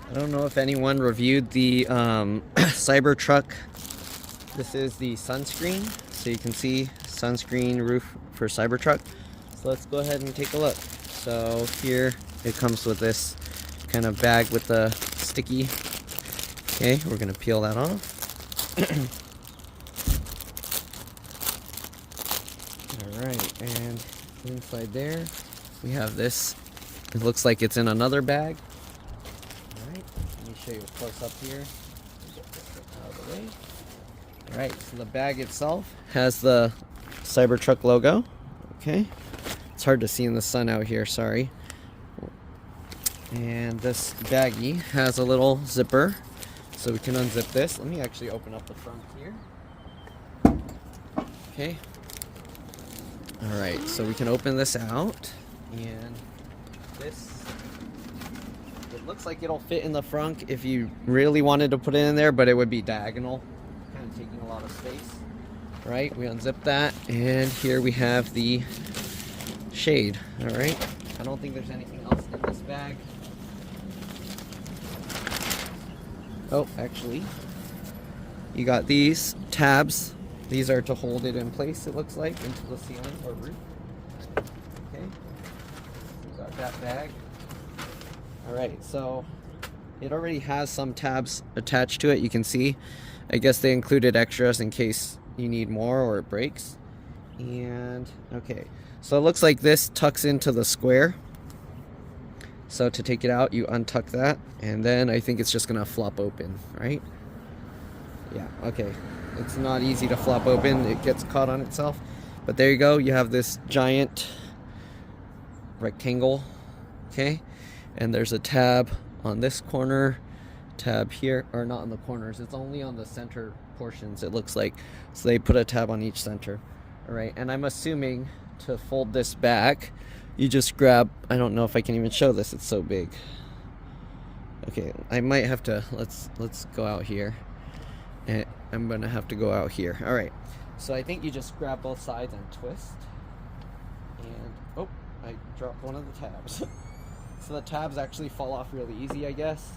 I don't know if anyone reviewed the Cybertruck. This is the Sunscreen, so you can see Sunscreen roof for Cybertruck. So let's go ahead and take a look. So here it comes with this kind of bag with the sticky. Okay, we're gonna peel that off. Alright, and inside there we have this. It looks like it's in another bag. Alright, let me show you a close up here. Get this out of the way. Alright, so the bag itself has the Cybertruck logo. Okay, it's hard to see in the sun out here, sorry. And this baggie has a little zipper, so we can unzip this. Let me actually open up the front here. Okay. Alright, so we can open this out, and this, it looks like it'll fit in the front if you really wanted to put it in there, but it would be diagonal, kind of taking a lot of space. Right, we unzip that, and here we have the shade. Alright, I don't think there's anything else in this bag. Oh, actually, you got these tabs. These are to hold it in place, it looks like, into the ceiling or roof. Okay, we got that bag. Alright, so it already has some tabs attached to it, you can see. I guess they included extras in case you need more or it breaks. And, okay, so it looks like this tucks into the square. So to take it out, you untuck that, and then I think it's just gonna flop open, right? Yeah, okay. It's not easy to flop open, it gets caught on itself. But there you go, you have this giant rectangle, okay? And there's a tab on this corner, tab here, or not on the corners, it's only on the center portions, it looks like. So they put a tab on each center. Alright, and I'm assuming to fold this back, you just grab, I don't know if I can even show this, it's so big. Okay, I might have to, let's go out here. And I'm gonna have to go out here. Alright, so I think you just grab both sides and twist. And, oh, I dropped one of the tabs. So the tabs actually fall off really easy, I guess.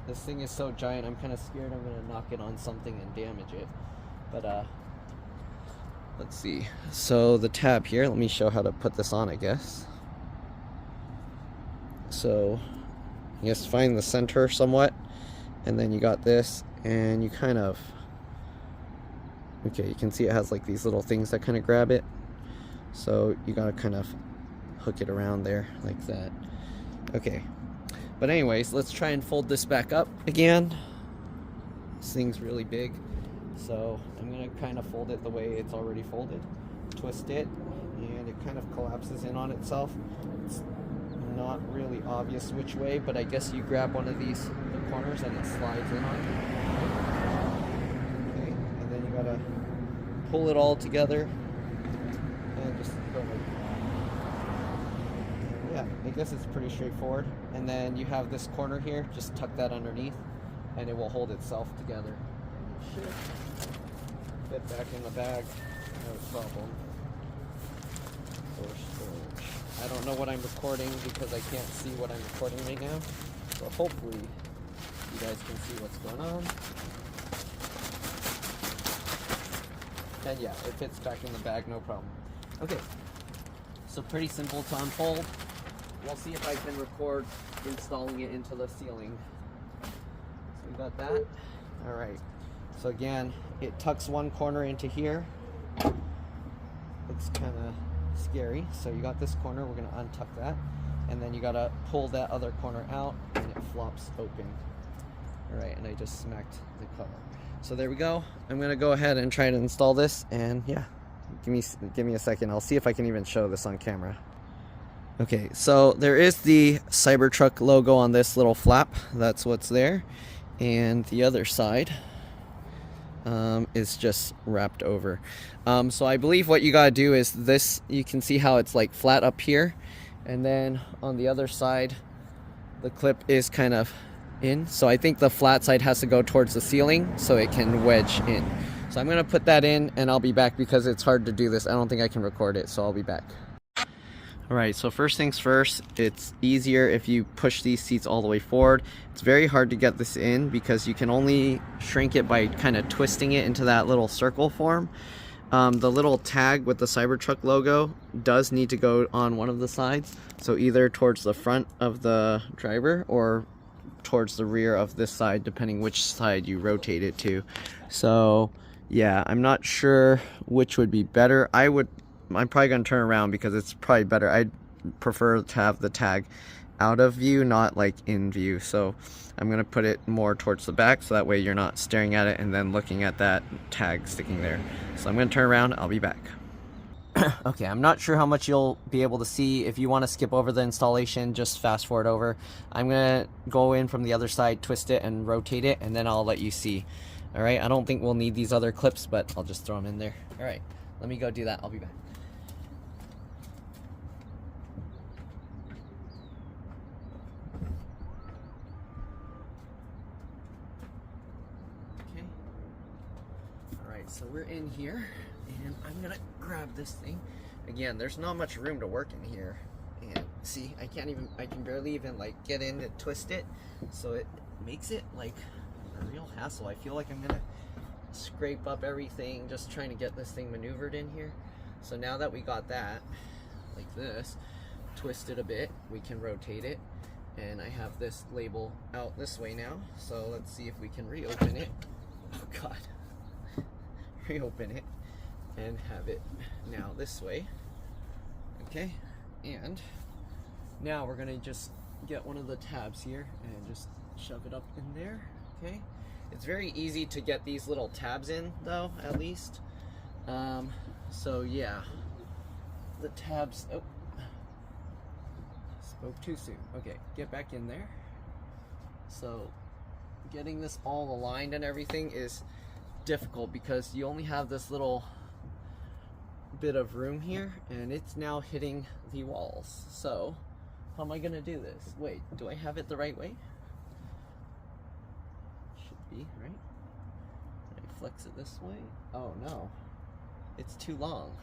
This thing is so giant, I'm kind of scared I'm gonna knock it on something and damage it. But, let's see. So the tab here, let me show how to put this on, I guess. So, you just find the center somewhat. And then you got this, and you kind of, okay, you can see it has like these little things that kind of grab it. So you gotta kind of hook it around there like that. Okay, but anyways, let's try and fold this back up again. This thing's really big, so I'm gonna kind of fold it the way it's already folded. Twist it, and it kind of collapses in on itself. It's not really obvious which way, but I guess you grab one of these corners and it slides in on you. Okay, and then you gotta pull it all together and just go like that. Yeah, I guess it's pretty straightforward. And then you have this corner here, just tuck that underneath and it will hold itself together. It should fit back in the bag, no problem. For storage. I don't know what I'm recording because I can't see what I'm recording right now, so hopefully you guys can see what's going on. And yeah, it fits back in the bag, no problem. Okay, so pretty simple to unfold. We'll see if I can record installing it into the ceiling. So we got that. Alright, so again, it tucks one corner into here. Looks kind of scary. So you got this corner, we're going to untuck that. And then you got to pull that other corner out and it flops open. Alright, and I just smacked the cover. So there we go. I'm gonna go ahead and try to install this, and yeah, give me a second. I'll see if I can even show this on camera. Okay, so there is the Cybertruck logo on this little flap. That's what's there, and the other side is just wrapped over. So I believe what you gotta do is this. You can see how it's like flat up here, and then on the other side, the clip is kind of in. So I think the flat side has to go towards the ceiling so it can wedge in. So I'm gonna put that in and I'll be back because it's hard to do this. I don't think I can record it, so I'll be back. Alright, so first things first, it's easier if you push these seats all the way forward. It's very hard to get this in because you can only shrink it by kind of twisting it into that little circle form. The little tag with the Cybertruck logo does need to go on one of the sides, so either towards the front of the driver or towards the rear of this side, depending which side you rotate it to. So yeah, I'm not sure which would be better. I'm probably going to turn around because it's probably better. I'd prefer to have the tag out of view, not like in view. So I'm going to put it more towards the back so that way you're not staring at it and then looking at that tag sticking there. So I'm going to turn around. I'll be back. Okay, I'm not sure how much you'll be able to see. If you want to skip over the installation, just fast forward over. I'm going to go in from the other side, twist it and rotate it, and then I'll let you see. Alright, I don't think we'll need these other clips, but I'll just throw them in there. Alright, let me go do that. I'll be back. So we're in here, and I'm gonna grab this thing. Again, there's not much room to work in here, and see, I can barely even like get in and twist it, so it makes it like a real hassle. I feel like I'm gonna scrape up everything just trying to get this thing maneuvered in here. So now that we got that like this, twist it a bit, we can rotate it, and I have this label out this way now. So let's see if we can reopen it. Oh god. Reopen it and have it now this way. Okay, and now we're gonna just get one of the tabs here and just shove it up in there. Okay, it's very easy to get these little tabs in though, at least. So yeah, the tabs, oh, spoke too soon. Okay, get back in there. So getting this all aligned and everything is difficult because you only have this little bit of room here and it's now hitting the walls. So how am I gonna do this? Wait, do I have it the right way? Should be, right? Can I flex it this way? Oh no, it's too long.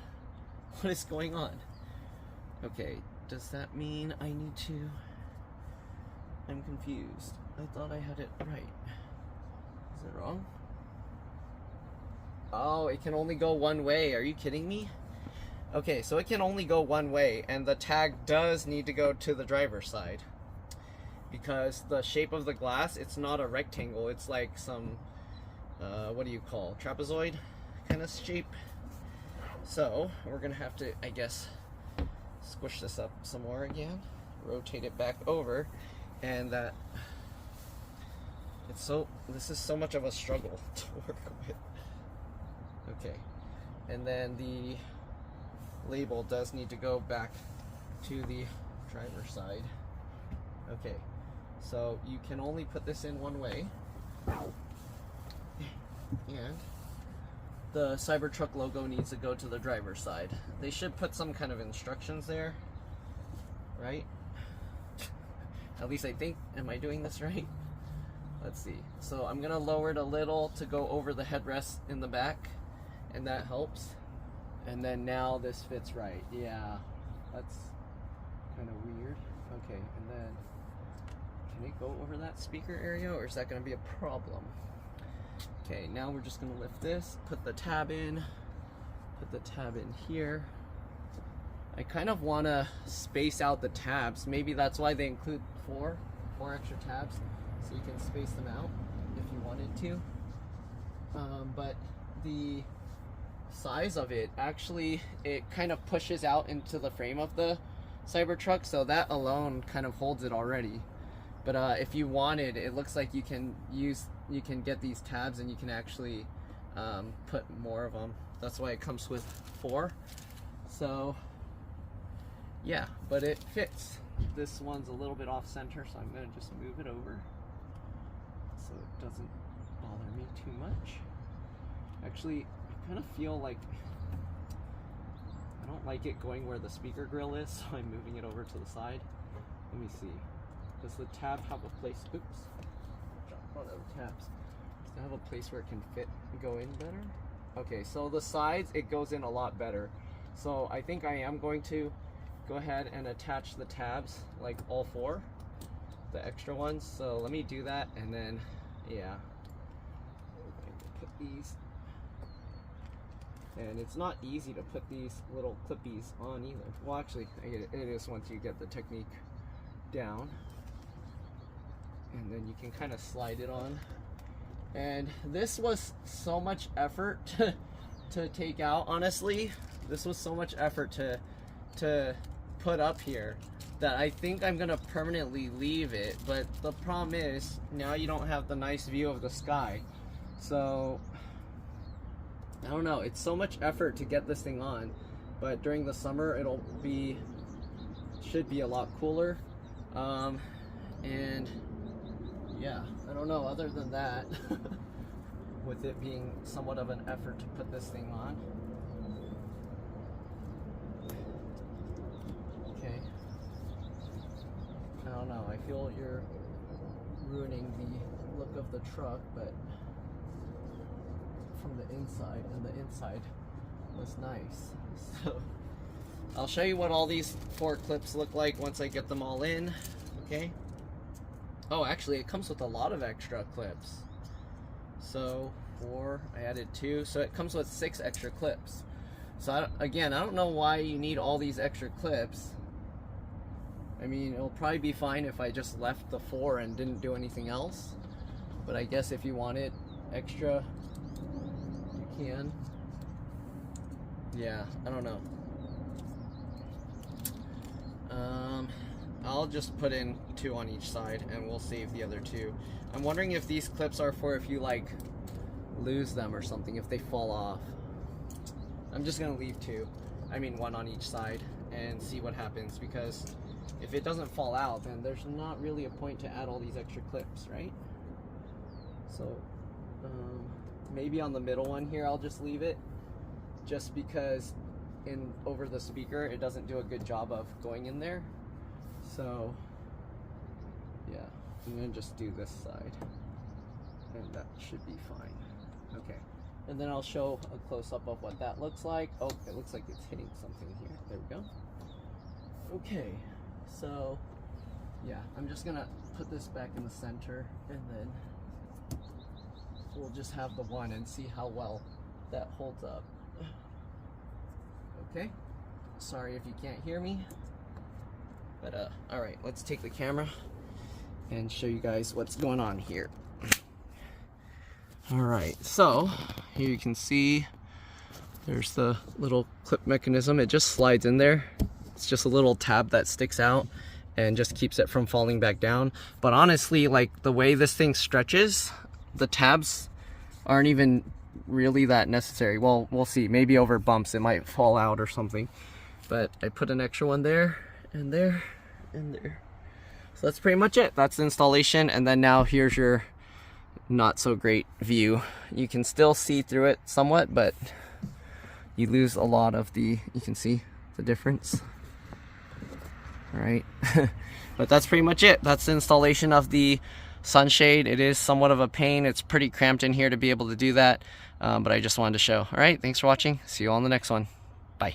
What is going on? Okay, does that mean I need to... I'm confused. I thought I had it right. Is it wrong? Oh, it can only go one way. Are you kidding me? Okay, so it can only go one way, and the tag does need to go to the driver's side. Because the shape of the glass, it's not a rectangle. It's like some, what do you call, trapezoid kind of shape. So, we're going to have to, I guess, squish this up some more again. Rotate it back over, and that... This is so much of a struggle to work with. Okay, and then the label does need to go back to the driver's side. Okay, so you can only put this in one way, and the Cybertruck logo needs to go to the driver's side. They should put some kind of instructions there, right? At least I think. Am I doing this right? Let's see. So I'm gonna lower it a little to go over the headrest in the back, and that helps. And then now this fits right. Yeah, that's kind of weird. Okay, and then can it go over that speaker area, or is that gonna be a problem? Okay, now we're just gonna lift this, put the tab in here. I kind of want to space out the tabs. Maybe that's why they include four extra tabs, so you can space them out if you wanted to. But the size of it, actually, it kind of pushes out into the frame of the Cybertruck, so that alone kind of holds it already. But if you wanted, it looks like you can get these tabs and you can actually put more of them. That's why it comes with 4. So yeah, but it fits. This one's a little bit off center, so I'm gonna just move it over so it doesn't bother me too much. Actually, I kind of feel like I don't like it going where the speaker grill is, so I'm moving it over to the side. Let me see. Does the tab have a place? Oops. Drop one of the tabs. Does it have a place where it can fit and go in better? Okay, so the sides, it goes in a lot better. So I think I am going to go ahead and attach the tabs, like all four, the extra ones. So let me do that, and then yeah, put these. And it's not easy to put these little clippies on either. Well, actually, it is once you get the technique down. And then you can kind of slide it on. And this was so much effort to take out, honestly. This was so much effort to put up here that I think I'm gonna permanently leave it. But the problem is, now you don't have the nice view of the sky. So I don't know, it's so much effort to get this thing on, but during the summer should be a lot cooler. And yeah, I don't know, other than that, with it being somewhat of an effort to put this thing on. Okay. I don't know, I feel you're ruining the look of the truck, but from the inside, and the inside was nice. So I'll show you what all these 4 clips look like once I get them all in. Okay. Oh, actually it comes with a lot of extra clips. So 4, I added 2, so it comes with 6 extra clips. So again, I don't know why you need all these extra clips. I mean, it'll probably be fine if I just left the 4 and didn't do anything else, but I guess if you want it extra, can. Yeah, I don't know. I'll just put in 2 on each side and we'll save the other 2. I'm wondering if these clips are for if you like lose them or something, if they fall off. I'm just gonna leave 2. I mean 1 on each side and see what happens, because if it doesn't fall out, then there's not really a point to add all these extra clips, right? So maybe on the middle one here I'll just leave it, just because over the speaker it doesn't do a good job of going in there. So yeah, I'm gonna just do this side and that should be fine. Okay, and then I'll show a close-up of what that looks like. Oh, it looks like it's hitting something here. There we go. Okay, so yeah, I'm just gonna put this back in the center, and then we'll just have the one and see how well that holds up. Okay, sorry if you can't hear me, but all right, let's take the camera and show you guys what's going on here. All right, so here you can see there's the little clip mechanism. It just slides in there. It's just a little tab that sticks out and just keeps it from falling back down. But honestly, like the way this thing stretches, the tabs aren't even really that necessary. Well, we'll see. Maybe over bumps it might fall out or something. But I put an extra one there and there and there. So that's pretty much it. That's the installation. And then now here's your not so great view. You can still see through it somewhat, but you lose a lot of the, you can see the difference. All right. But that's pretty much it. That's the installation of the Sunshade. It is somewhat of a pain. It's pretty cramped in here to be able to do that, but I just wanted to show. All right, thanks for watching. See you all in the next one. Bye.